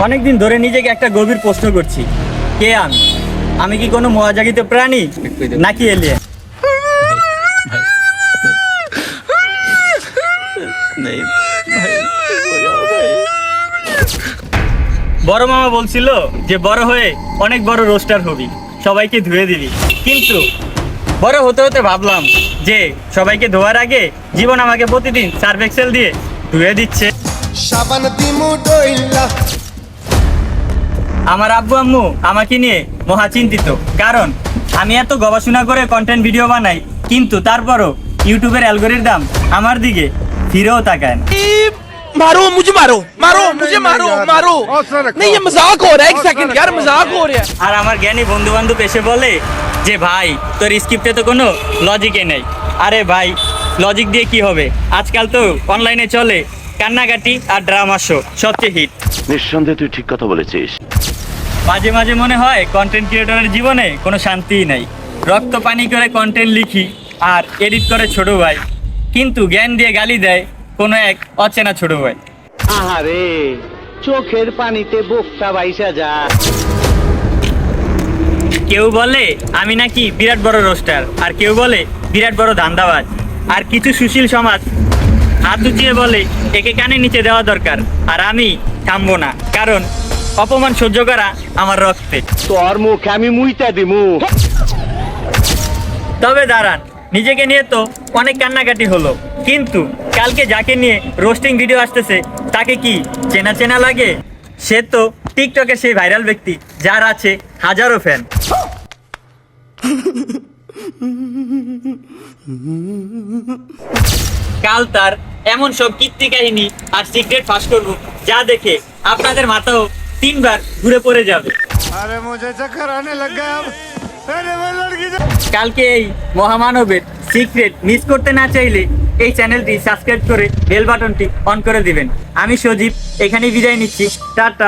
অনেকদিন ধরে নিজেকে একটা গভীর প্রশ্ন করছি, কে আমি? আমি কি কোনো মহাজাগিত প্রাণী নাকি এলিয়েন? বড় মামা বলছিল যে বড় হয়ে অনেক বড় রোস্টার হবি, সবাইকে ধুয়ে দিবি। কিন্তু বড় হতে হতে ভাবলাম যে সবাইকে ধোয়ার আগে জীবন আমাকে প্রতিদিন সার্ফ এক্সেল দিয়ে ধুয়ে দিচ্ছে। আমার আব্বু আম্মু আমাকে নিয়ে মহা চিন্তিত, কারণ আমি এত গবেষণা করে কন্টেন্ট ভিডিও বানাই, কিন্তু তারপরও ইউটিউবের অ্যালগরিদম আমার দিকে ফিরেও তাকায় না। मारो मुझे मारो मारो मुझे मारो मारो नहीं ये मजाक हो रहा है एक सेकंड यार मजाक हो रहा है। আর আমার জ্ঞানী বন্ধু বান্ধব এসে বলে যে ভাই তোর স্ক্রিপ্টে তো কোনো লজিকে নেই। আরে ভাই, লজিক দিয়ে কি হবে? আজকাল তো অনলাইনে চলে কান্নাকাটি আর ড্রামা শো সবচেয়ে হিট। নিঃসন্দেহে তুই ঠিক কথা বলেছিস। মাঝে মাঝে মনে হয় কন্টেন্ট ক্রিয়েটরের জীবনে কোনো শান্তিই নাই। রক্ত পানি করে কন্টেন্ট লিখি আর এডিট করে ছোট ভাই, কিন্তু জ্ঞান দিয়ে গালি দেয় কোনো এক অচেনা ছোট ভাই। আহারে চোখের পানিতে বোকটা বাইসা যা। কেউ বলে আমি নাকি বিরাট বড় রোস্টার, আর কেউ বলে বিরাট বড় ধান্দাবাজ, আর কিছু সুশীল সমাজ হাত উঁচিয়ে বলে একে কানে নিচে দেওয়া দরকার। আর আমি থামবো না, কারণ অপমান সহ্য করা আমার রক্তে। তোর মুখে আমি মুইতা দিমু। তবে দাঁড়ান, নিজেকে নিয়ে তো অনেক কান্নাকাটি হলো, কিন্তু কালকে যাকে নিয়ে রোস্টিং ভিডিও আসতেছে তাকে কি চেনা চেনা লাগে? সে তো টিকটকের সেই ভাইরাল ব্যক্তি যার আছে হাজারো ফ্যান। কাল তার এমন সব কীর্তি কাহিনী আর সিক্রেট ফাঁস করবো যা দেখে আপনাদের মাথাও 3 বার ঘুরে পড়ে যাবে। কালকে এই মহামানবের সিক্রেট মিস করতে না চাইলে এই চ্যানেলটি সাবস্ক্রাইব করে বেল বাটনটি অন করে দিবেন। আমি সজীব এখানেই বিদায় নিচ্ছি, টাটা।